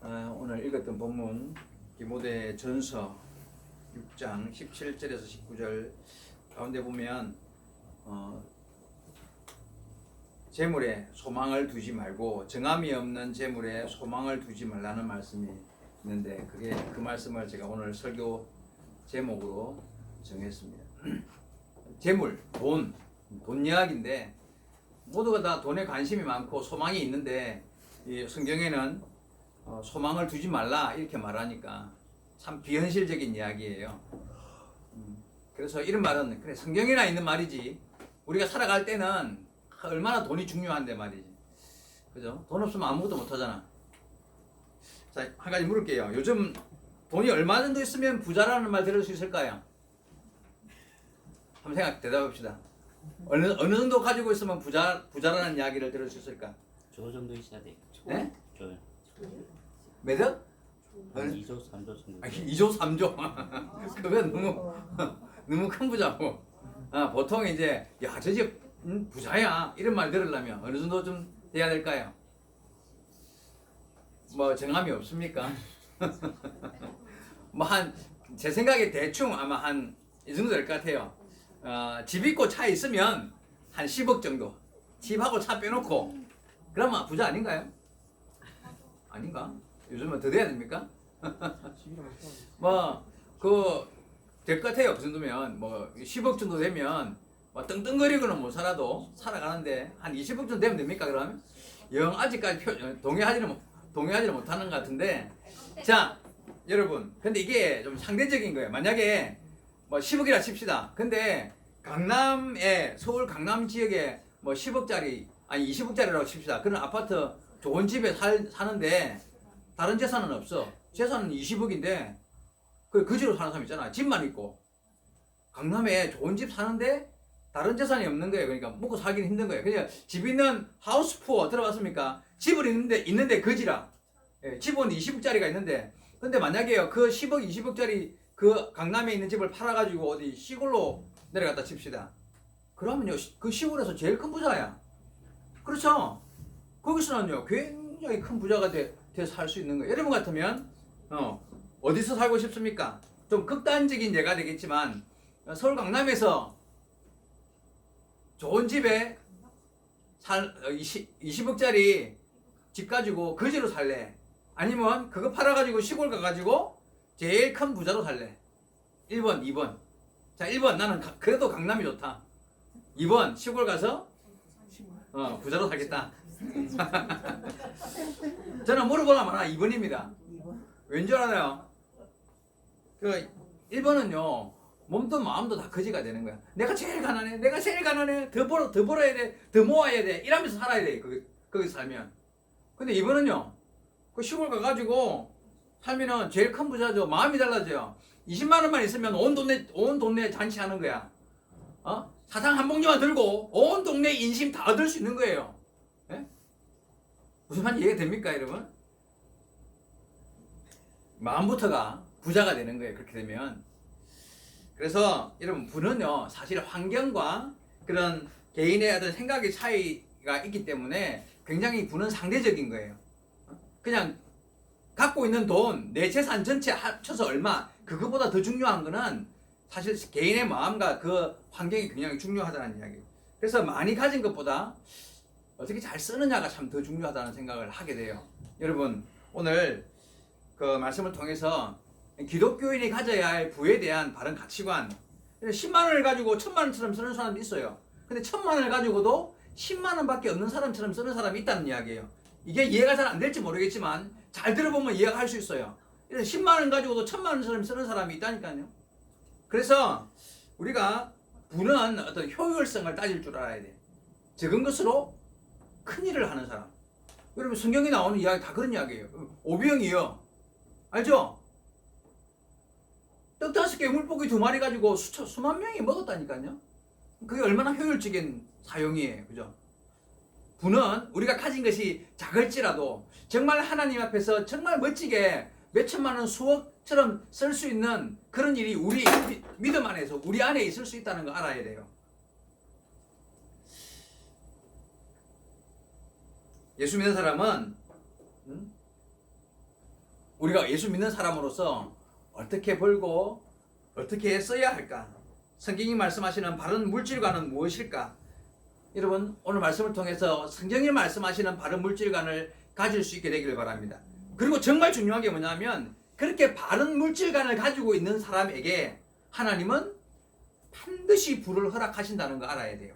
오늘 읽었던 본문 디모데 전서 6장 17절에서 19절 가운데 보면 재물에 소망을 두지 말고 정함이 없는 재물에 소망을 두지 말라는 말씀이 있는데 그 말씀을 제가 오늘 설교 제목으로 정했습니다. 재물, 돈 이야기인데 모두가 다 돈에 관심이 많고 소망이 있는데 이 성경에는 소망을 두지 말라 이렇게 말하니까 참 비현실적인 이야기예요. 그래서 이런 말은 그래 성경에나 있는 말이지 우리가 살아갈 때는 얼마나 돈이 중요한데 말이지, 그죠? 돈 없으면 아무것도 못하잖아. 자, 한 가지 물을게요. 요즘 돈이 얼마 정도 있으면 부자라는 말 들을 수 있을까요? 한번 대답합시다. 어느 정도 가지고 있으면 부자라는 이야기를 들을 수 있을까? 조 정도 있어야 돼. 네? 조. 몇 억? 한 2조 3조 정도. 2조 3조. 그건 너무 큰 부자고. 보통 이제 야 저 집 부자야 이런 말 들으려면 어느 정도 좀 돼야 될까요? 뭐 정함이 없습니까? 뭐 제 생각에 대충 아마 한 이 정도 될 것 같아요. 집 있고 차 있으면 한 10억 정도. 집하고 차 빼놓고 그러면 부자 아닌가요? 아닌가? 요즘은 더 돼야 됩니까? 될 것 같아요. 그 정도면 10억 정도 되면 떵떵거리고는 못 살아도 살아가는데 한 20억 정도 되면 됩니까? 그러면 영 아직까지 동의하지는 못하는 것 같은데, 자 여러분, 근데 이게 좀 상대적인 거예요. 만약에 10억이라 칩시다. 근데 서울 강남 지역에 10억짜리 아니 20억짜리라고 칩시다. 그런 아파트 좋은 집에 사는데 다른 재산은 없어. 재산은 20억인데 그 집으로 사는 사람 있잖아. 집만 있고 강남에 좋은 집 사는데 다른 재산이 없는 거예요. 그러니까 먹고 살기는 힘든 거예요. 그냥 집 있는 하우스 푸어 들어봤습니까? 집을 있는데 거지라. 집은 20억짜리가 있는데, 근데 만약에 그 10억 20억짜리 그 강남에 있는 집을 팔아가지고 어디 시골로 내려갔다 칩시다. 그러면요 그 시골에서 제일 큰 부자야. 그렇죠? 거기서는요 굉장히 큰 부자가 돼 살 수 있는 거예요. 여러분 같으면 어디서 살고 싶습니까? 좀 극단적인 예가 되겠지만 서울 강남에서 좋은 집에 20억짜리 집 가지고 거지로 살래? 아니면 그거 팔아가지고 시골 가가지고 제일 큰 부자로 살래? 1번, 2번. 자, 1번 나는 그래도 강남이 좋다. 2번 시골 가서 부자로 살겠다. 저는 물어보나 마나 2번입니다. 왠줄 알아요? 1번은요 몸도 마음도 다 거지가 되는 거야. 내가 제일 가난해. 더 벌어야 돼. 더 모아야 돼. 이러면서 살아야 돼. 거기서 살면. 근데 2번은요 그 시골 가가지고 살면은 제일 큰 부자죠. 마음이 달라져요. 20만 원만 있으면 온 동네 잔치하는 거야. 사탕 한 봉지만 들고 온 동네 인심 다 얻을 수 있는 거예요. 예? 무슨 말인지 이해가 됩니까, 여러분? 마음부터가 부자가 되는 거예요. 그렇게 되면. 그래서 여러분, 부는요 사실 환경과 그런 개인의 어떤 생각의 차이가 있기 때문에 굉장히 부는 상대적인 거예요. 그냥 갖고 있는 돈, 내 재산 전체 합쳐서 얼마, 그거보다 더 중요한 거는 사실 개인의 마음과 그 환경이 굉장히 중요하다는 이야기예요. 그래서 많이 가진 것보다 어떻게 잘 쓰느냐가 참 더 중요하다는 생각을 하게 돼요. 여러분, 오늘 그 말씀을 통해서 기독교인이 가져야 할 부에 대한 바른 가치관, 10만 원을 가지고 1000만 원처럼 쓰는 사람도 있어요. 근데 1000만 원을 가지고도 10만 원밖에 없는 사람처럼 쓰는 사람이 있다는 이야기예요. 이게 이해가 잘 안 될지 모르겠지만 잘 들어보면 이해가 할 수 있어요. 10만 원 가지고도 1000만 원처럼 쓰는 사람이 있다니까요. 그래서 우리가 부는 어떤 효율성을 따질 줄 알아야 돼. 적은 것으로 큰 일을 하는 사람. 여러분, 성경에 나오는 이야기 다 그런 이야기예요. 오병이요, 알죠? 떡 5개, 물고기 2마리 가지고 수만 명이 먹었다니까요. 그게 얼마나 효율적인 사용이에요. 그죠? 부는 우리가 가진 것이 작을지라도 정말 하나님 앞에서 정말 멋지게 몇천만 원, 수억처럼 쓸 수 있는 그런 일이 우리 믿음 안에서 우리 안에 있을 수 있다는 거 알아야 돼요. 예수 믿는 사람은 우리가 예수 믿는 사람으로서 어떻게 벌고 어떻게 써야 할까? 성경이 말씀하시는 바른 물질관은 무엇일까? 여러분 오늘 말씀을 통해서 성경이 말씀하시는 바른 물질관을 가질 수 있게 되기를 바랍니다. 그리고 정말 중요한 게 뭐냐면 그렇게 바른 물질관을 가지고 있는 사람에게 하나님은 반드시 부를 허락하신다는 거 알아야 돼요.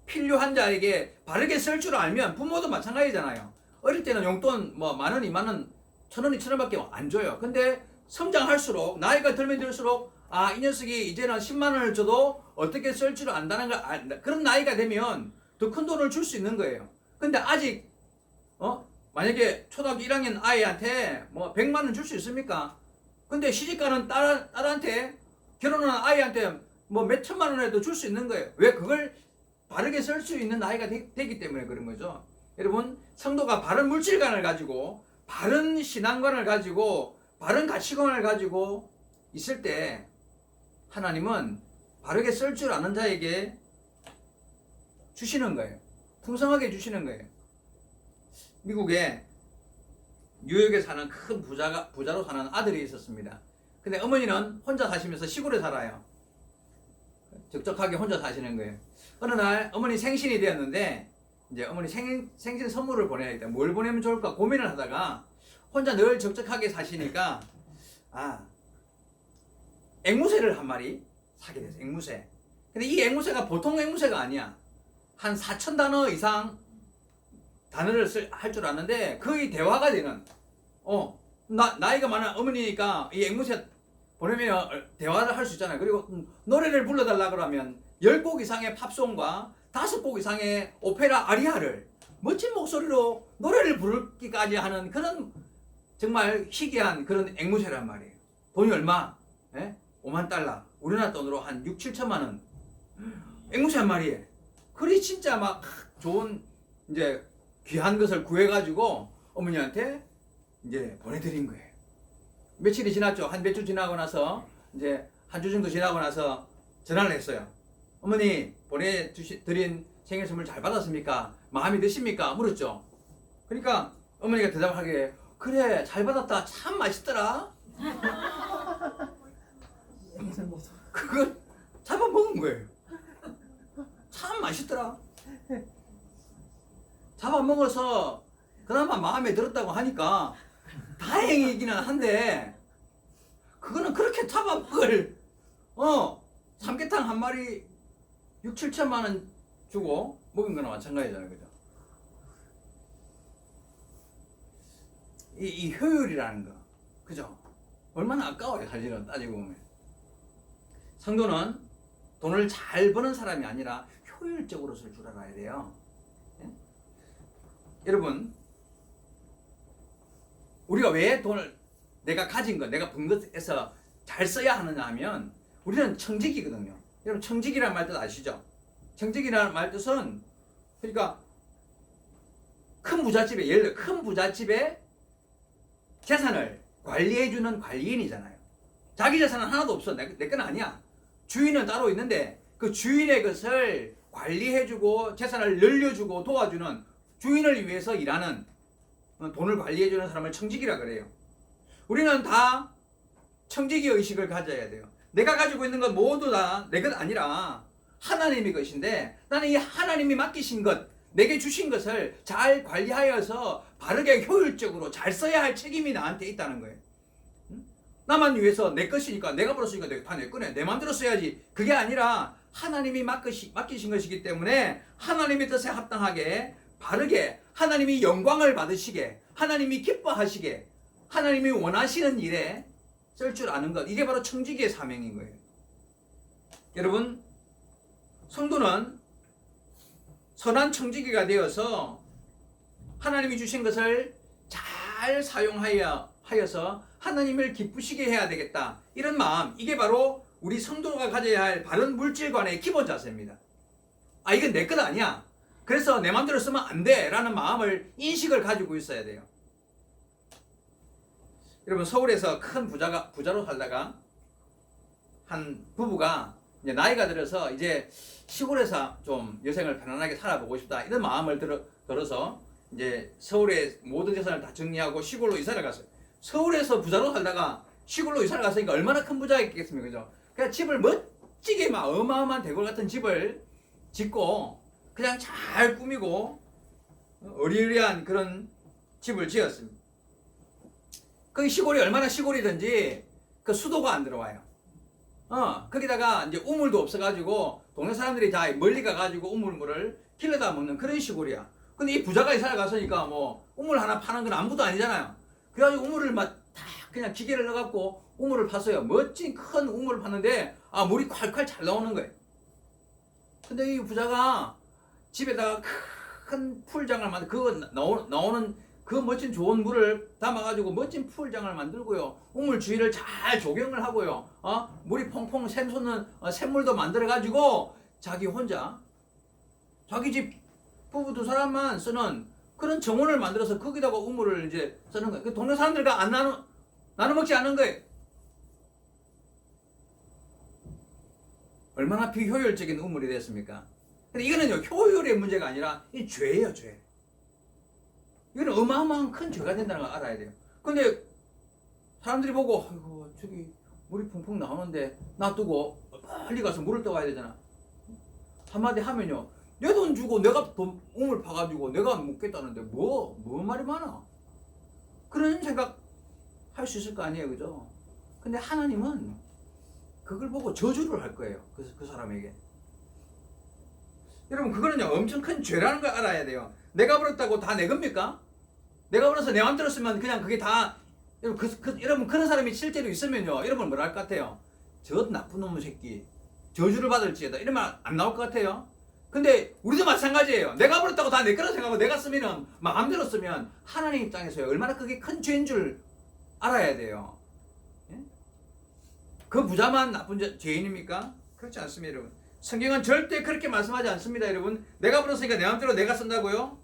필요한 자에게 바르게 쓸 줄 알면 부모도 마찬가지잖아요. 어릴 때는 용돈 뭐 10,000원, 20,000원, 1,000원, 2,000원밖에 안 줘요. 근데 성장할수록 나이가 들면 들수록 이 녀석이 이제는 10만 원을 줘도 어떻게 쓸 줄 안다는 걸 그런 나이가 되면 더 큰 돈을 줄 수 있는 거예요. 근데 아직 만약에 초등학교 1학년 아이한테 뭐 100만 원 줄 수 있습니까? 근데 시집가는 딸한테 결혼하는 아이한테 뭐 몇 천만 원에도 줄 수 있는 거예요. 왜? 그걸 바르게 쓸 수 있는 나이가 되기 때문에 그런 거죠. 여러분 성도가 바른 물질관을 가지고 바른 신앙관을 가지고 바른 가치관을 가지고 있을 때 하나님은 바르게 쓸 줄 아는 자에게 주시는 거예요. 풍성하게 주시는 거예요. 미국에 뉴욕에 사는 큰 부자로 사는 아들이 있었습니다. 근데 어머니는 혼자 사시면서 시골에 살아요. 적적하게 혼자 사시는 거예요. 어느 날 어머니 생신이 되었는데 이제 어머니 생신 선물을 보내야 돼. 뭘 보내면 좋을까 고민을 하다가 혼자 늘 적적하게 사시니까 앵무새를 한 마리 사게 됐어요. 앵무새. 근데 이 앵무새가 보통 앵무새가 아니야. 한 4,000단어 이상 단어를 할 줄 아는데 거의 대화가 되는 나이가 많은 어머니니까 이 앵무새 보내면 대화를 할 수 있잖아요. 그리고 노래를 불러달라 그러면 10곡 이상의 팝송과 5곡 이상의 오페라 아리아를 멋진 목소리로 노래를 부르기까지 하는 그런 정말 희귀한 그런 앵무새란 말이에요. 돈이 얼마? 5만 달러. 우리나라 돈으로 한 6, 7천만 원. 앵무새 한 마리에. 그리 진짜 막 좋은 이제 귀한 것을 구해가지고 어머니한테 이제 보내드린 거예요. 며칠이 지났죠. 한 몇 주 지나고 나서 이제 한 주 정도 지나고 나서 전화를 했어요. 어머니 보내드린 생일 선물 잘 받았습니까? 마음에 드십니까? 물었죠. 그러니까 어머니가 대답하기에 그래 잘 받았다. 참 맛있더라. 그걸 잡아먹은 거예요. 참 맛있더라. 잡아먹어서 그나마 마음에 들었다고 하니까 다행이기는 한데 그거는 그렇게 잡아먹을 삼계탕 한 마리 6, 7천만 원 주고 먹은 거나 마찬가지잖아요. 그죠? 이 효율이라는 거. 그죠? 얼마나 아까워요. 사실은 따지고 보면. 성도는 돈을 잘 버는 사람이 아니라 효율적으로 쓸 줄 알아야 돼요. 예? 여러분 우리가 왜 돈을 내가 가진 것, 내가 번 것에서 잘 써야 하느냐 하면 우리는 청직이거든요. 여러분 청직이라는 말 뜻 아시죠? 청직이라는 말 뜻은 그러니까 큰 부잣집에 예를 들어 큰 부잣집에 재산을 관리해주는 관리인이잖아요. 자기 재산은 하나도 없어. 내 건 아니야. 주인은 따로 있는데 그 주인의 것을 관리해주고 재산을 늘려주고 도와주는 주인을 위해서 일하는 돈을 관리해주는 사람을 청직이라 그래요. 우리는 다 청지기 의식을 가져야 돼요. 내가 가지고 있는 건 모두 다 내 것 아니라 하나님의 것인데 나는 이 하나님이 맡기신 것, 내게 주신 것을 잘 관리하여서 바르게 효율적으로 잘 써야 할 책임이 나한테 있다는 거예요. 나만 위해서 내 것이니까 내가 벌었으니까 다 내 거네. 내 마음대로 써야지. 그게 아니라 하나님이 맡기신 것이기 때문에 하나님의 뜻에 합당하게 바르게 하나님이 영광을 받으시게 하나님이 기뻐하시게 하나님이 원하시는 일에 쓸 줄 아는 것. 이게 바로 청지기의 사명인 거예요. 여러분 성도는 선한 청지기가 되어서 하나님이 주신 것을 잘 사용하여서 하나님을 기쁘시게 해야 되겠다. 이런 마음, 이게 바로 우리 성도가 가져야 할 바른 물질관의 기본 자세입니다. 이건 내 것 아니야. 그래서 내 마음대로 쓰면 안 돼 라는 마음을 인식을 가지고 있어야 돼요. 여러분 서울에서 큰 부자로 살다가 한 부부가 이제 나이가 들어서 이제 시골에서 좀 여생을 편안하게 살아보고 싶다 이런 마음을 들어서 이제 서울의 모든 재산을 다 정리하고 시골로 이사를 갔어요. 서울에서 부자로 살다가 시골로 이사를 갔으니까 얼마나 큰 부자였겠습니까? 그죠? 그냥 집을 멋지게 막 어마어마한 대궐 같은 집을 짓고 그냥 잘 꾸미고 어리어리한 그런 집을 지었습니다. 그 시골이 얼마나 시골이든지 그 수도가 안 들어와요. 거기다가 이제 우물도 없어가지고 동네 사람들이 다 멀리 가가지고 우물물을 길러다 먹는 그런 시골이야. 근데 이 부자가 이사를 갔으니까 뭐 우물 하나 파는 건 아무것도 아니잖아요. 그래가지고 우물을 막 다 그냥 기계를 넣어갖고 우물을 팠어요. 멋진 큰 우물을 팠는데 물이 콸콸 잘 나오는 거예요. 근데 이 부자가 집에다가 큰 풀장을 만들 그거 나오는 그 멋진 좋은 물을 담아가지고 멋진 풀장을 만들고요. 우물 주위를 잘 조경을 하고요. 물이 퐁퐁 샘솟는 샘물도 만들어가지고 자기 혼자 자기 집 부부 두 사람만 쓰는 그런 정원을 만들어서 거기다가 우물을 이제 쓰는 거예요. 그 동네 사람들과 안 나눠 먹지 않는 거예요. 얼마나 비효율적인 우물이 됐습니까? 근데 이거는요 효율의 문제가 아니라 이 죄예요, 죄. 이거는 어마어마한 큰 죄가 된다는 걸 알아야 돼요. 근데 사람들이 보고 아이고 저기 물이 펑펑 나오는데 놔두고 빨리 가서 물을 떠와야 되잖아. 한마디 하면요 내 돈 주고 내가 돈 우물 파가지고 내가 묻겠다는데 뭐 말이 많아. 그런 생각 할 수 있을 거 아니에요, 그죠? 근데 하나님은 그걸 보고 저주를 할 거예요, 그 사람에게. 여러분 그거는요 엄청 큰 죄라는 걸 알아야 돼요. 내가 벌었다고 다 내 겁니까? 내가 벌어서 내 마음대로 쓰면 그냥 그게 다 여러분 그런 사람이 실제로 있으면요 여러분 뭐라 할 것 같아요? 저 나쁜 놈의 새끼 저주를 받을지어다 이런 말 안 나올 것 같아요? 근데 우리도 마찬가지예요. 내가 벌었다고 다 내 거라고 생각하고 내가 쓰면은 마음대로 쓰면 하나님 입장에서요 얼마나 그게 큰 죄인 줄 알아야 돼요. 예? 그 부자만 나쁜 죄인입니까? 그렇지 않습니다, 여러분. 성경은 절대 그렇게 말씀하지 않습니다, 여러분. 내가 벌었으니까 내 마음대로 내가 쓴다고요?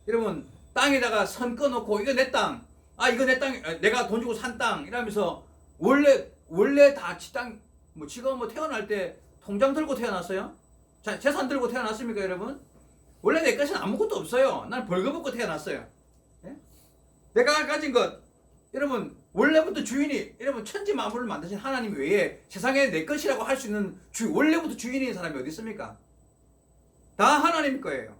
여러분 땅에다가 선 꺼놓고 이거 내 땅, 이거 내 땅, 내가 돈 주고 산 땅 이러면서 원래 다 지 땅, 뭐 지가 뭐 태어날 때 통장 들고 태어났어요? 재산 들고 태어났습니까, 여러분? 원래 내 것은 아무것도 없어요. 난 벌거벗고 태어났어요. 예? 내가 가진 것, 여러분 원래부터 주인이, 여러분 천지 만물을 만드신 하나님 외에 세상에 내 것이라고 할 수 있는 원래부터 주인인 사람이 어디 있습니까? 다 하나님 거예요.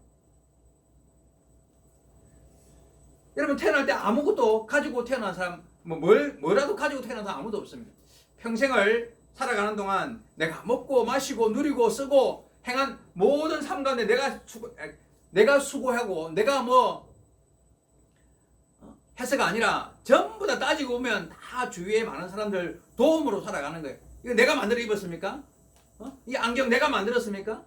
여러분 태어날 때 아무것도 가지고 태어난 사람, 뭐라도 가지고 태어난 사람 아무도 없습니다. 평생을 살아가는 동안 내가 먹고 마시고 누리고 쓰고 행한 모든 삶 가운데 내가 수고하고 내가 해서가 아니라 전부 다 따지고 보면 다 주위에 많은 사람들 도움으로 살아가는 거예요. 이거 내가 만들어 입었습니까? 이 안경 내가 만들었습니까?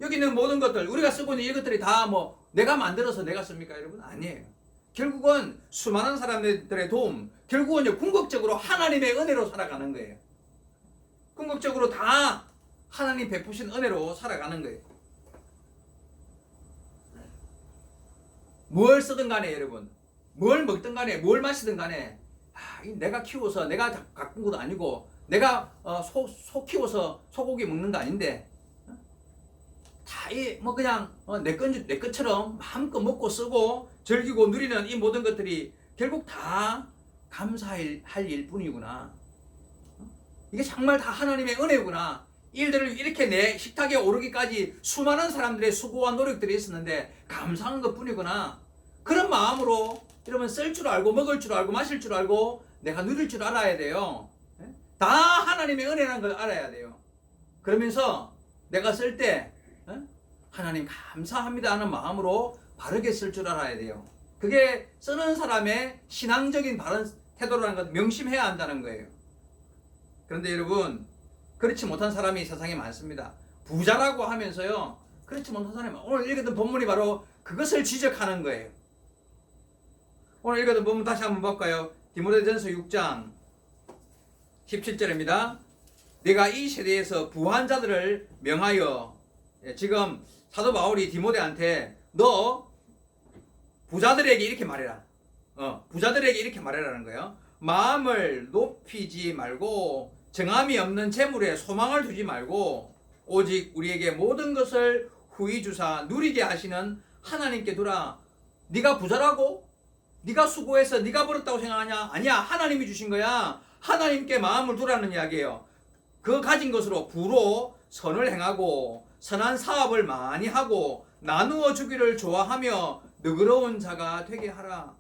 여기 있는 모든 것들 우리가 쓰고 있는 이것들이 다 내가 만들어서 내가 씁니까, 여러분? 아니에요. 결국은 수많은 사람들의 도움, 결국은 궁극적으로 하나님의 은혜로 살아가는 거예요. 궁극적으로 다 하나님 베푸신 은혜로 살아가는 거예요. 뭘 쓰든 간에 여러분, 뭘 먹든 간에 뭘 마시든 간에 내가 키워서 내가 가꾼 것도 아니고 내가 소 키워서 소고기 먹는 거 아닌데 다 그냥 내 것처럼 마음껏 먹고 쓰고 즐기고 누리는 이 모든 것들이 결국 다 감사할 일뿐이구나. 이게 정말 다 하나님의 은혜구나. 일들을 이렇게 내 식탁에 오르기까지 수많은 사람들의 수고와 노력들이 있었는데 감사한 것뿐이구나. 그런 마음으로 여러분 쓸 줄 알고 먹을 줄 알고 마실 줄 알고 내가 누릴 줄 알아야 돼요. 다 하나님의 은혜라는 걸 알아야 돼요. 그러면서 내가 쓸 때 하나님 감사합니다 하는 마음으로 바르게 쓸 줄 알아야 돼요. 그게 쓰는 사람의 신앙적인 바른 태도라는 것 명심해야 한다는 거예요. 그런데 여러분 그렇지 못한 사람이 세상에 많습니다. 부자라고 하면서요 그렇지 못한 사람이 오늘 읽었던 본문이 바로 그것을 지적하는 거예요. 오늘 읽었던 본문 다시 한번 볼까요? 디모데전서 6장 17절입니다. 내가 이 세대에서 부한 자들을 명하여, 지금 사도 바울이 디모데한테 너 부자들에게 이렇게 말해라. 부자들에게 이렇게 말해라는 거예요. 마음을 높이지 말고 정함이 없는 재물에 소망을 두지 말고 오직 우리에게 모든 것을 후히 주사 누리게 하시는 하나님께 두라. 네가 부자라고? 네가 수고해서 네가 벌었다고 생각하냐? 아니야. 하나님이 주신 거야. 하나님께 마음을 두라는 이야기예요. 그 가진 것으로 부로 선을 행하고 선한 사업을 많이 하고 나누어 주기를 좋아하며 너그러운 자가 되게 하라.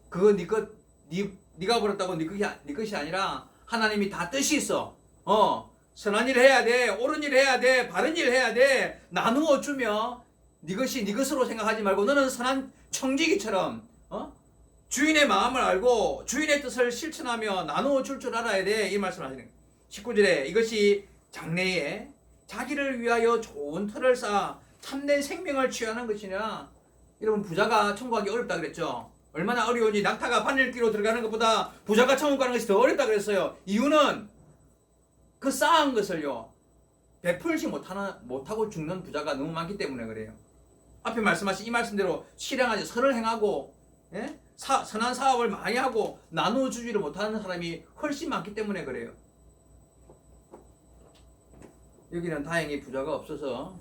그거 네가 벌었다고 네 것이 아니라 하나님이 다 뜻이 있어. 선한 일 해야 돼. 옳은 일 해야 돼. 바른 일 해야 돼. 나누어 주며 네 것이 네 것으로 생각하지 말고 너는 선한 청지기처럼 주인의 마음을 알고 주인의 뜻을 실천하며 나누어 줄 알아야 돼. 이 말씀을 하시는 거예요. 19절에 이것이 장래에 자기를 위하여 좋은 터를 쌓아 참된 생명을 취하는 것이냐. 여러분 부자가 천국 가기 어렵다 그랬죠. 얼마나 어려운지 낙타가 바늘기로 들어가는 것보다 부자가 천국 가는 것이 더 어렵다 그랬어요. 이유는 그 쌓은 것을요 베풀지 못하고 죽는 부자가 너무 많기 때문에 그래요. 앞에 말씀하신 이 말씀대로 실행하지 선을 행하고 선한 사업을 많이 하고 나누어 주지를 못하는 사람이 훨씬 많기 때문에 그래요. 여기는 다행히 부자가 없어서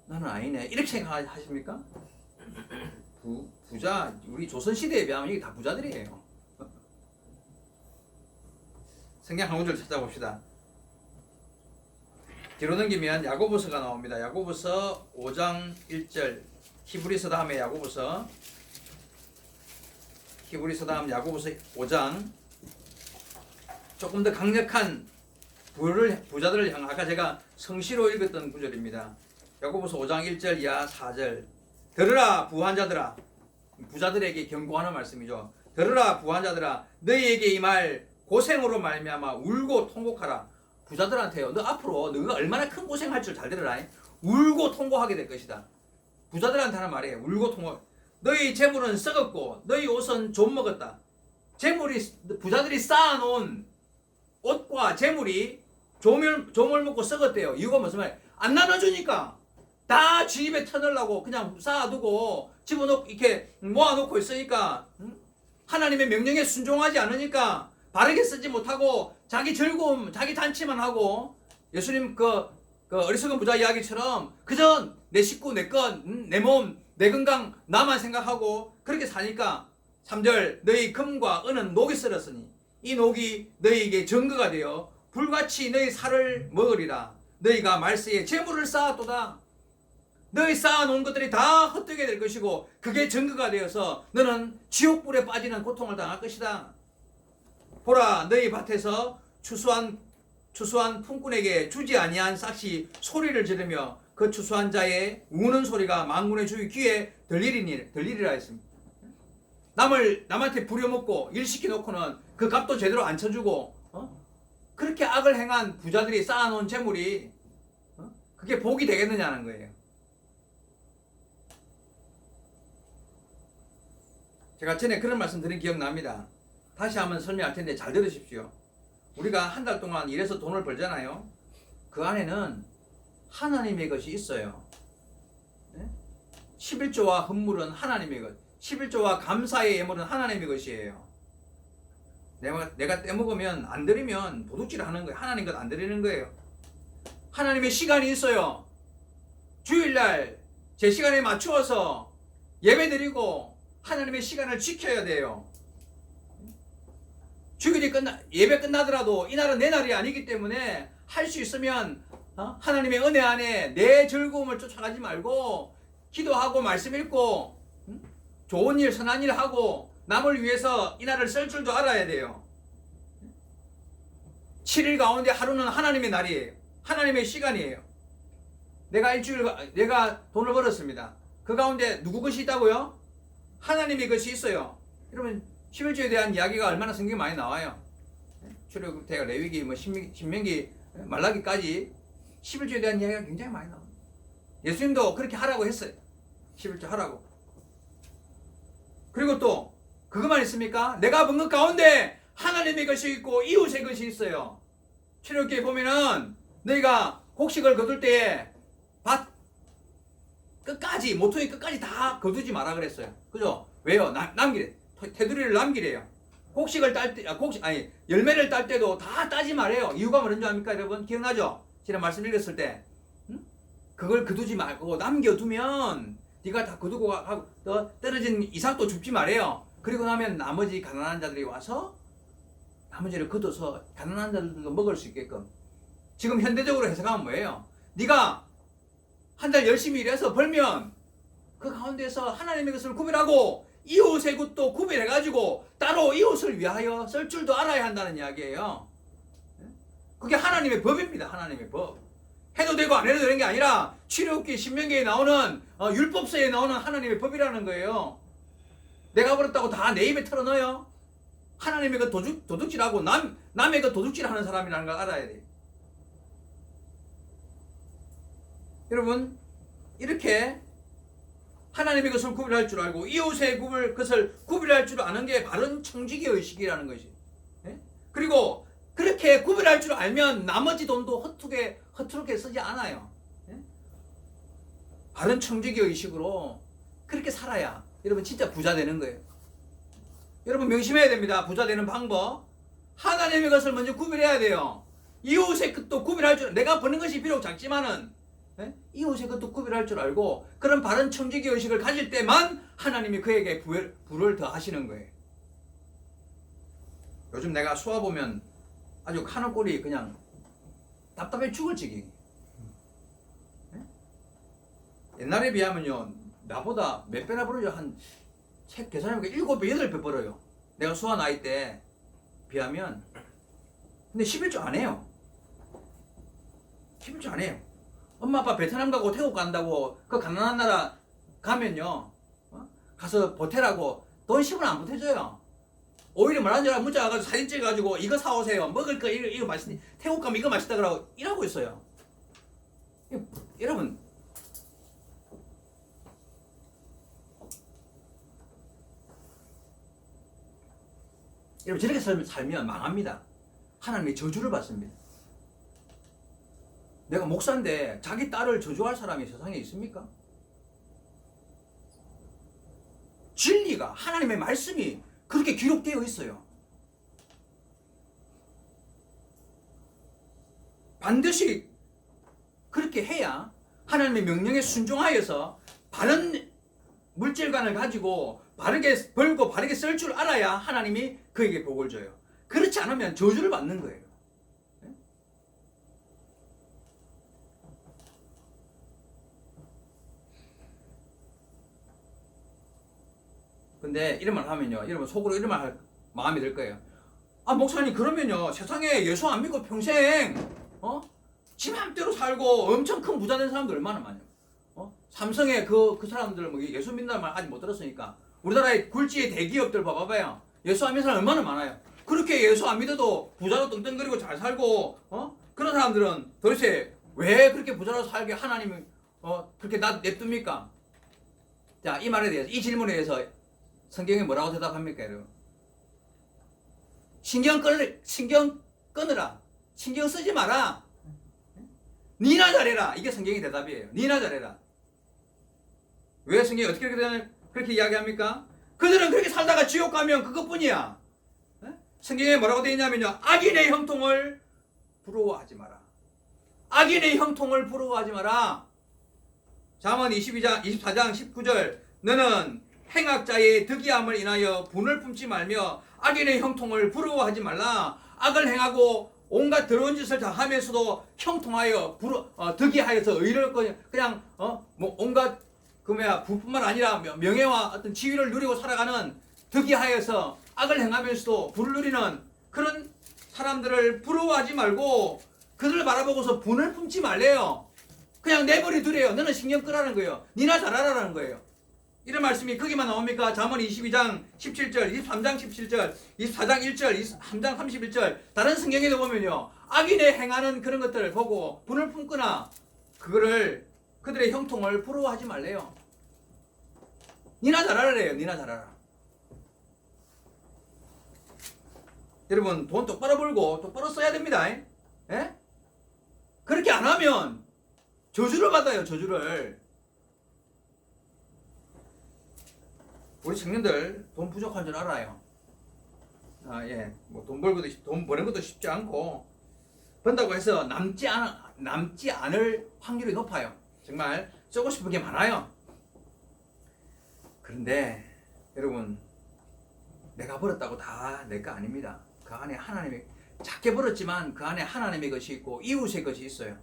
나는 아니네 이렇게 생각하십니까? 부자 우리 조선시대에 비하면 이게 다 부자들이에요. 성경 한 구절 찾아봅시다. 뒤로 넘기면 야고보서가 나옵니다. 야고보서 5장 1절 히브리서 다음에 야고보서 다음 야고보서 5장 조금 더 강력한 부자들을 향한 아까 제가 성시로 읽었던 구절입니다. 야고보서 5장 1절 이하 4절 들으라 부한자들아 부자들에게 경고하는 말씀이죠. 들으라 부한자들아 너희에게 이 말 고생으로 말미암아 울고 통곡하라. 부자들한테요. 너 앞으로 너가 얼마나 큰 고생할 줄 잘 들으라. 울고 통곡하게 될 것이다. 부자들한테 하는 말이에요. 울고 통곡. 너희 재물은 썩었고 너희 옷은 좀 먹었다. 부자들이 쌓아놓은 옷과 재물이 조물 먹고 썩었대요. 이유가 무슨 말이에요? 안 나눠주니까 다 지 입에 터널라고 그냥 쌓아두고 집어넣고 이렇게 모아놓고 있으니까 하나님의 명령에 순종하지 않으니까 바르게 쓰지 못하고 자기 즐거움, 자기 잔치만 하고 예수님 그 어리석은 부자 이야기처럼 그저 내 식구, 내 것, 내 몸, 내 건강 나만 생각하고 그렇게 사니까 3절 너희 금과 은은 녹이 쓸었으니 이 녹이 너희에게 증거가 되어 불같이 너희 살을 먹으리라. 너희가 말세에 재물을 쌓았도다. 너희 쌓아놓은 것들이 다 헛되게 될 것이고 그게 증거가 되어서 너는 지옥불에 빠지는 고통을 당할 것이다. 보라 너희 밭에서 추수한 품꾼에게 주지 아니한 싹이 소리를 지르며 그 추수한 자의 우는 소리가 만군의 주의 귀에 들리리라 했습니다. 남한테 부려먹고 일시켜 놓고는 그 값도 제대로 안 쳐주고 그렇게 악을 행한 부자들이 쌓아놓은 재물이 그게 복이 되겠느냐는 거예요. 제가 전에 그런 말씀 드린 기억납니다. 다시 한번 설명할 텐데 잘 들으십시오. 우리가 한 달 동안 일해서 돈을 벌잖아요. 그 안에는 하나님의 것이 있어요. 11조와 헌물은 하나님의 것, 11조와 감사의 예물은 하나님의 것이에요. 내가 떼먹으면 안 드리면 도둑질 하는 거예요. 하나님 것 안 드리는 거예요. 하나님의 시간이 있어요. 주일날 제 시간에 맞추어서 예배 드리고 하나님의 시간을 지켜야 돼요. 주일이 예배 끝나더라도 이날은 내 날이 아니기 때문에 할 수 있으면 하나님의 은혜 안에 내 즐거움을 쫓아가지 말고 기도하고 말씀 읽고 좋은 일 선한 일 하고 남을 위해서 이날을 쓸 줄도 알아야 돼요. 7일 가운데 하루는 하나님의 날이에요. 하나님의 시간이에요. 내가 돈을 벌었습니다. 그 가운데 누구 것이 있다고요? 하나님의 것이 있어요. 여러분 11조에 대한 이야기가 얼마나 성경에 많이 나와요. 출애굽부터 레위기, 신명기, 말라기까지 11조에 대한 이야기가 굉장히 많이 나옵니다. 예수님도 그렇게 하라고 했어요. 11조 하라고. 그리고 또 그것만 있습니까? 내가 본 것 가운데 하나님의 것이 있고 이웃의 것이 있어요. 출애굽기에 보면은 너희가 곡식을 거둘 때에 밭 끝까지 모퉁이 끝까지 다 거두지 마라 그랬어요. 그죠? 왜요? 남기래. 테두리를 남기래요. 곡식을 딸 때, 열매를 딸 때도 다 따지 말아요. 이유가 뭐는 줄 압니까, 여러분? 기억나죠? 지난 말씀 읽었을 때. 그걸 거두지 말고 남겨두면 네가 다 거두고 가고 떨어진 이삭도 줍지 말아요. 그리고 나면 나머지 가난한 자들이 와서 나머지를 거둬서 가난한 자들도 먹을 수 있게끔. 지금 현대적으로 해석하면 뭐예요? 네가 한 달 열심히 일해서 벌면 그 가운데서 하나님의 것을 구별하고 이웃의 것도 구별해가지고 따로 이웃을 위하여 쓸 줄도 알아야 한다는 이야기예요. 그게 하나님의 법입니다. 하나님의 법. 해도 되고 안 해도 되는 게 아니라 출애굽기 신명기에 나오는 율법서에 나오는 하나님의 법이라는 거예요. 내가 벌었다고 다 내 입에 털어넣어요. 하나님의 그 도둑질하고 남의 그 도둑질하는 사람이라는 걸 알아야 돼요. 여러분 이렇게 하나님의 것을 구별할 줄 알고 이웃의 것을 구별할 줄 아는 게 바른 청지기 의식이라는 것이. 그리고 그렇게 구별할 줄 알면 나머지 돈도 허투루게 쓰지 않아요. 바른 청지기 의식으로 그렇게 살아야 여러분 진짜 부자 되는 거예요. 여러분 명심해야 됩니다. 부자 되는 방법. 하나님의 것을 먼저 구별해야 돼요. 이웃의 것도 구별할 줄, 내가 버는 것이 비록 작지만은 이웃의 것도 구별할 줄 알고 그런 바른 청지기 의식을 가질 때만 하나님이 그에게 부를 더하시는 거예요. 요즘 내가 수화 보면 아주 하는 꼴이 그냥 답답해 죽을 지경이에요. 옛날에 비하면요 나보다 몇 배나 벌어요. 한 책 계산해보니까 7배, 8배 벌어요. 내가 수화 나이 때 비하면. 근데 11조 안 해요. 11조 안 해요. 엄마 아빠 베트남 가고 태국 간다고 그 가난한 나라 가면요 가서 보태라고 돈 10원 안 보태줘요. 오히려 뭐라는 줄 알아? 문자 와가지고 사진 찍어가지고 이거 사오세요. 먹을 거 이거 맛있니? 태국 가면 이거 맛있다 그러고 이러고 있어요. 여러분 저렇게 살면 망합니다. 하나님의 저주를 받습니다. 내가 목사인데 자기 딸을 저주할 사람이 세상에 있습니까? 진리가 하나님의 말씀이 그렇게 기록되어 있어요. 반드시 그렇게 해야 하나님의 명령에 순종하여서 바른 물질관을 가지고 바르게 벌고 바르게 쓸 줄 알아야 하나님이 그에게 복을 줘요. 그렇지 않으면 저주를 받는 거예요. 근데 이런 말 하면요 여러분 속으로 이런 말 할 마음이 들 거예요. 아 목사님 그러면요 세상에 예수 안 믿고 평생 지 맘대로 살고 엄청 큰 부자 된 사람들 얼마나 많아요. 삼성의 그 사람들 뭐 예수 믿는다는 말 아직 못 들었으니까 우리나라의 굴지의 대기업들 봐봐요. 예수 안 믿는 사람 얼마나 많아요. 그렇게 예수 안 믿어도 부자로 떵떵거리고 잘 살고 그런 사람들은 도대체 왜 그렇게 부자로 살게 하나님이 그렇게 냅둡니까? 자, 이 말에 대해서 이 질문에 대해서 성경이 뭐라고 대답합니까, 여러분? 신경 끊으라. 신경 쓰지 마라. 니나 잘해라. 이게 성경의 대답이에요. 니나 잘해라. 왜 성경이 어떻게 그렇게 이야기합니까? 그들은 그렇게 살다가 지옥 가면 그것뿐이야. 성경에 뭐라고 되어 있냐면요. 악인의 형통을 부러워하지 마라. 악인의 형통을 부러워하지 마라. 잠언 24장 19절 너는 행악자의 득이함을 인하여 분을 품지 말며 악인의 형통을 부러워하지 말라. 악을 행하고 온갖 더러운 짓을 다 하면서도 형통하여 득이하여서 의를 그냥 뭐 온갖 부뿐만 아니라 명예와 어떤 지위를 누리고 살아가는 득이하여서 악을 행하면서도 부를 누리는 그런 사람들을 부러워하지 말고 그들을 바라보고서 분을 품지 말래요. 그냥 내버려 두래요. 너는 신경 끄라는 거예요. 니나 잘하라는 거예요. 이런 말씀이 거기만 나옵니까? 잠언 22장 17절, 23장 17절, 24장 1절, 23장 31절 다른 성경에도 보면요. 악인의 행하는 그런 것들을 보고 분을 품거나 그들의 형통을 부러워하지 말래요. 니나 잘하라래요. 니나 잘하라. 여러분 돈 똑바로 벌고 똑바로 써야 됩니다. 예? 그렇게 안 하면 저주를 받아요. 저주를. 우리 청년들 돈 부족한 줄 알아요. 예, 뭐 돈 버는 것도 쉽지 않고 번다고 해서 남지 않을 확률이 높아요. 정말 쓰고 싶은 게 많아요. 그런데 여러분, 내가 벌었다고 다 내 거 아닙니다. 그 안에 하나님의, 작게 벌었지만 그 안에 하나님의 것이 있고 이웃의 것이 있어요.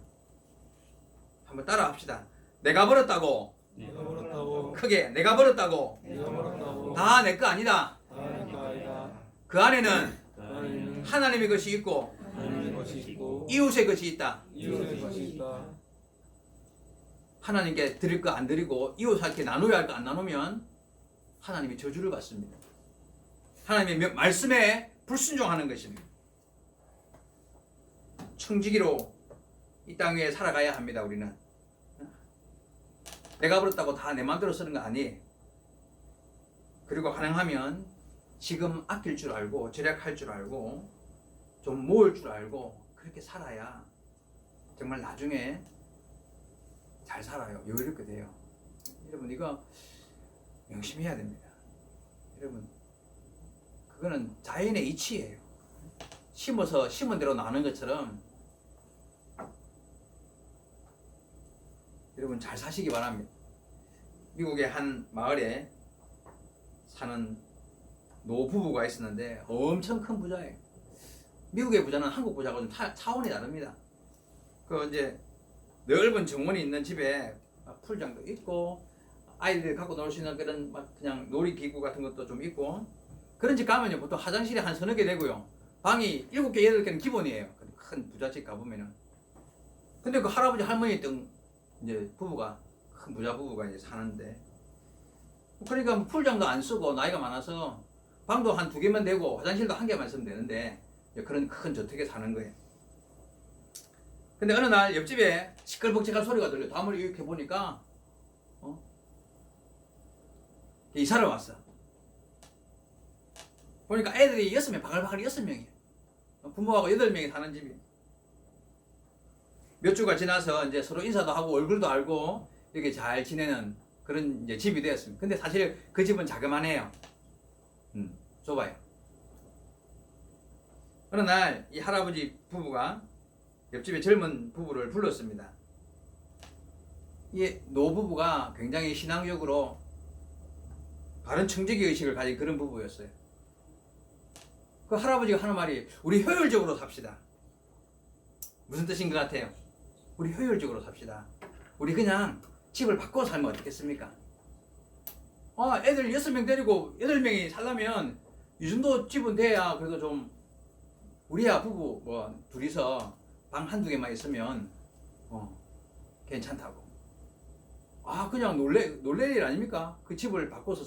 한번 따라 합시다. 내가 벌었다고, 내가 벌었다고 크게 내가 벌었다고 내가 벌었다고 다 내 거 아니다. 다내거 아니다. 그 안에는 그 안에는 하나님의 것이 있고 하나님의 것이 있고 이웃의 것이 있다. 이웃의 것이 있다. 하나님께 드릴 거 안 드리고 이웃한테 나눠야 할 거 안 나누면 하나님이 저주를 받습니다. 하나님의 말씀에 불순종하는 것입니다. 청지기로 이 땅 위에 살아가야 합니다. 우리는 내가 벌었다고 다 내 마음대로 쓰는 거 아니에요. 그리고 가능하면 지금 아낄 줄 알고 절약할 줄 알고 좀 모을 줄 알고 그렇게 살아야 정말 나중에 잘 살아요. 여유롭게 돼요. 여러분, 이거 명심해야 됩니다. 여러분, 그거는 자연의 이치예요. 심어서 심은 대로 나는 것처럼 여러분 잘 사시기 바랍니다. 미국의 한 마을에 사는 노부부가 있었는데 엄청 큰 부자예요. 미국의 부자는 한국 부자하고 좀 차원이 다릅니다. 그 이제 넓은 정원이 있는 집에 풀장도 있고 아이들이 갖고 놀 수 있는 그런 그냥 놀이기구 같은 것도 좀 있고, 그런 집 가면요 보통 화장실이 한 서너 개 되고요 방이 7개 8개는 기본이에요. 큰 부잣집 가보면은. 근데 그 할아버지 할머니 등 이제 부부가 큰 부자 부부가 이제 사는데, 그러니까 풀장도 안 쓰고 나이가 많아서 방도 한 2개만 되고 화장실도 1개만 쓰면 되는데 그런 큰 저택에 사는 거예요. 근데 어느 날 옆집에 시끌벅적한 소리가 들려요. 다음을 이렇게 보니까 이사를 왔어. 보니까 애들이 6명, 바글바글 6명이에요. 부모하고 8명이 사는 집이에요. 몇 주가 지나서 이제 서로 인사도 하고 얼굴도 알고 이렇게 잘 지내는 그런 이제 집이 되었습니다. 근데 사실 그 집은 자그만해요. 좁아요. 어느 날 이 할아버지 부부가 옆집에 젊은 부부를 불렀습니다. 이 노부부가 굉장히 신앙적으로 바른 청지기 의식을 가진 그런 부부였어요. 그 할아버지가 하는 말이 우리 효율적으로 삽시다. 무슨 뜻인 것 같아요? 우리 효율적으로 삽시다. 우리 그냥 집을 바꿔 살면 어떻겠습니까? 애들 6명 데리고 8명이 살려면 이 정도 집은 돼야 그래도 좀 우리야 부부 뭐 둘이서 방 한두 개만 있으면 괜찮다고. 그냥 놀랄 일 아닙니까? 그 집을 바꿔서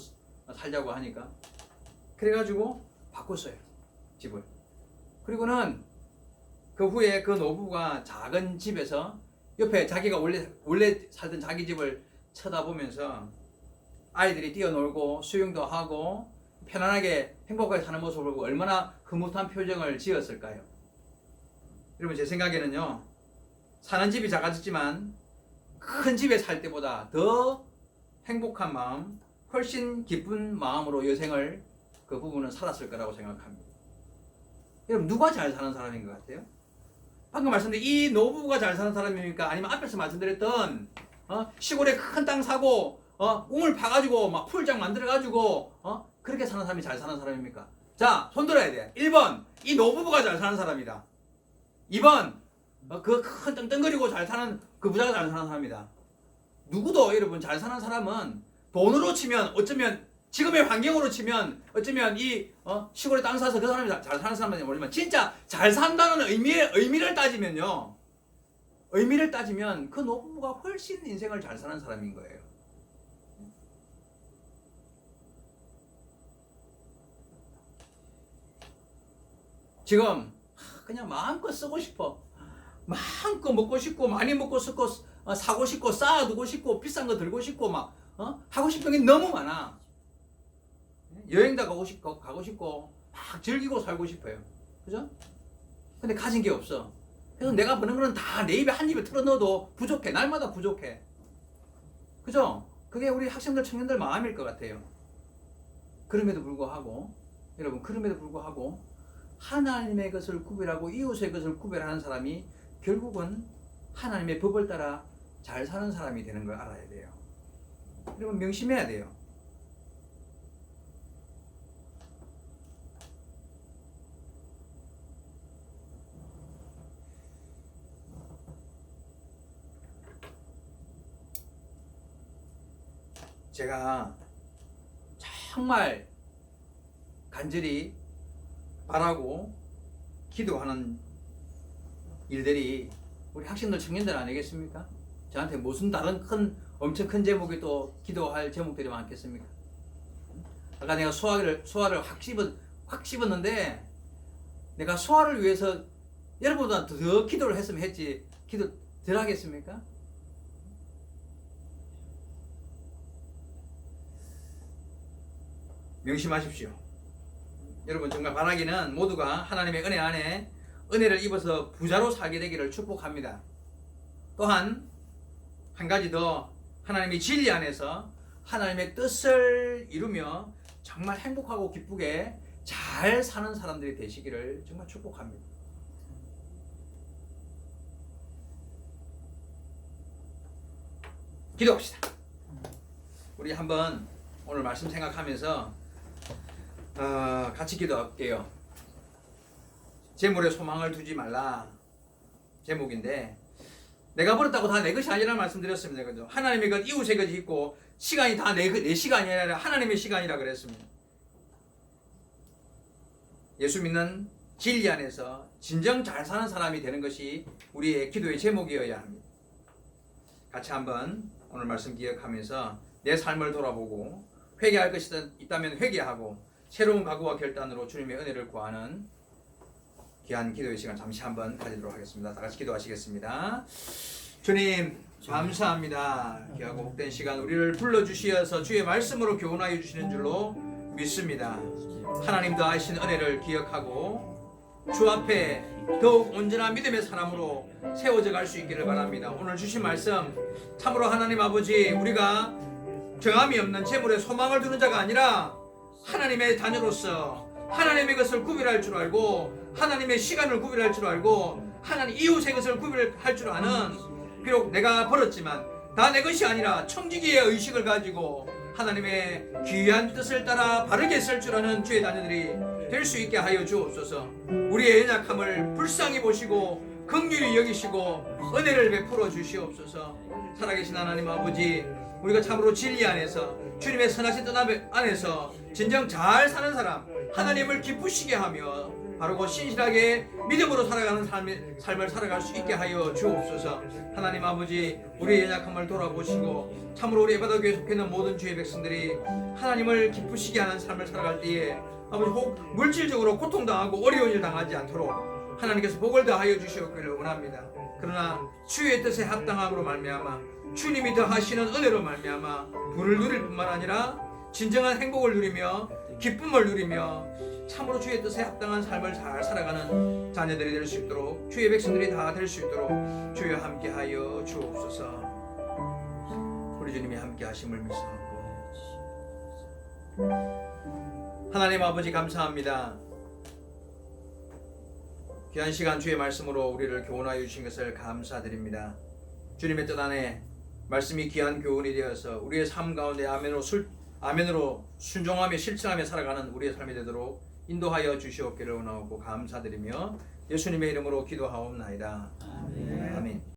살자고 하니까. 그래가지고 바꿨어요, 집을. 그리고는 그 후에 그 노부부가 작은 집에서 옆에 자기가 원래 살던 자기 집을 쳐다보면서 아이들이 뛰어놀고 수영도 하고 편안하게 행복하게 사는 모습을 보고 얼마나 흐뭇한 표정을 지었을까요? 여러분, 제 생각에는요, 사는 집이 작아졌지만 큰 집에 살 때보다 더 행복한 마음, 훨씬 기쁜 마음으로 여생을 그 부부는 살았을 거라고 생각합니다. 여러분, 누가 잘 사는 사람인 것 같아요? 방금 말씀드린 이 노부부가 잘 사는 사람입니까? 아니면 앞에서 말씀드렸던 시골에 큰 땅 사고 우물 파가지고 막 풀장 만들어가지고 그렇게 사는 사람이 잘 사는 사람입니까? 자, 손 들어야 돼. 1번 이 노부부가 잘 사는 사람이다. 2번 그 큰 떵떵거리고 잘 사는 그 부자가 잘 사는 사람이다. 누구도 여러분 잘 사는 사람은 돈으로 치면 어쩌면 지금의 환경으로 치면 어쩌면 이 시골에 땅 사서 그 사람이 잘 사는 사람인지 모르지만 진짜 잘 산다는 의미를 따지면요, 의미를 따지면 그 노부부가 훨씬 인생을 잘 사는 사람인 거예요. 지금 그냥 마음껏 쓰고 싶어, 마음껏 먹고 싶고 많이 먹고 싶고 사고 싶고 쌓아두고 싶고 비싼 거 들고 싶고 막 하고 싶은 게 너무 많아. 여행도 가고 싶고 막 즐기고 살고 싶어요. 그죠? 근데 가진 게 없어. 그래서 내가 버는 거는 다 내 입에 한 입에 틀어 넣어도 부족해. 날마다 부족해. 그죠? 그게 우리 학생들 청년들 마음일 것 같아요. 그럼에도 불구하고 여러분, 그럼에도 불구하고 하나님의 것을 구별하고 이웃의 것을 구별하는 사람이 결국은 하나님의 법을 따라 잘 사는 사람이 되는 걸 알아야 돼요. 여러분, 명심해야 돼요. 제가 정말 간절히 바라고 기도하는 일들이 우리 학생들 청년들 아니겠습니까? 저한테 무슨 다른 엄청 큰 제목이 또 기도할 제목들이 많겠습니까? 아까 내가 소화를 확 씹었는데 내가 소화를 위해서 여러분보다 더 기도를 했으면 했지 기도 덜 하겠습니까? 명심하십시오. 여러분 정말 바라기는 모두가 하나님의 은혜 안에 은혜를 입어서 부자로 살게 되기를 축복합니다. 또한 한 가지 더 하나님의 진리 안에서 하나님의 뜻을 이루며 정말 행복하고 기쁘게 잘 사는 사람들이 되시기를 정말 축복합니다. 기도합시다. 우리 한번 오늘 말씀 생각하면서 같이 기도할게요. 재물에 소망을 두지 말라 제목인데 내가 벌었다고 다 내 것이 아니라는 말씀드렸습니다. 그죠? 하나님의 것, 이웃의 것이 있고 시간이 다 내 시간이 아니라 하나님의 시간이라 그랬습니다. 예수 믿는 진리 안에서 진정 잘 사는 사람이 되는 것이 우리의 기도의 제목이어야 합니다. 같이 한번 오늘 말씀 기억하면서 내 삶을 돌아보고 회개할 것이 있다면 회개하고 새로운 각오와 결단으로 주님의 은혜를 구하는 귀한 기도의 시간 잠시 한번 가지도록 하겠습니다. 다 같이 기도하시겠습니다. 주님 감사합니다. 귀하고 복된 시간 우리를 불러주시어서 주의 말씀으로 교훈하여 주시는 줄로 믿습니다. 하나님도 하신 은혜를 기억하고 주 앞에 더욱 온전한 믿음의 사람으로 세워져 갈 수 있기를 바랍니다. 오늘 주신 말씀 참으로 하나님 아버지 우리가 정함이 없는 재물에 소망을 두는 자가 아니라 하나님의 자녀로서 하나님의 것을 구별할 줄 알고 하나님의 시간을 구별할 줄 알고 하나님 이웃의 것을 구별할 줄 아는 비록 내가 벌었지만 다 내 것이 아니라 청지기의 의식을 가지고 하나님의 귀한 뜻을 따라 바르게 쓸 줄 아는 주의 자녀들이 될 수 있게 하여 주옵소서. 우리의 연약함을 불쌍히 보시고 긍휼히 여기시고 은혜를 베풀어 주시옵소서. 살아계신 하나님 아버지 우리가 참으로 진리 안에서 주님의 선하신 뜻 안에서 진정 잘 사는 사람 하나님을 기쁘시게 하며 바르고 신실하게 믿음으로 살아가는 삶을 살아갈 수 있게 하여 주옵소서. 하나님 아버지 우리의 연약함을 돌아보시고 참으로 우리 에바다교회에 속해 있는 모든 주의 백성들이 하나님을 기쁘시게 하는 삶을 살아갈 때에 아버지 혹 물질적으로 고통당하고 어려운 일 당하지 않도록 하나님께서 복을 더하여 주시옵기를 원합니다. 그러나 주의 뜻에 합당함으로 말미암아 주님이 더하시는 은혜로 말미암아 부를 누릴 뿐만 아니라 진정한 행복을 누리며 기쁨을 누리며 참으로 주의 뜻에 합당한 삶을 잘 살아가는 자녀들이 될 수 있도록 주의 백성들이 다 될 수 있도록 주여 함께하여 주옵소서. 우리 주님이 함께하심을 믿사옵고 하나님 아버지 감사합니다. 귀한 시간 주의 말씀으로 우리를 교훈하여 주신 것을 감사드립니다. 주님의 뜻 안에 말씀이 귀한 교훈이 되어서 우리의 삶 가운데 아멘으로 순종하며 실천하며 살아가는 우리의 삶이 되도록 인도하여 주시옵기를 원하고 감사드리며 예수님의 이름으로 기도하옵나이다. 아멘.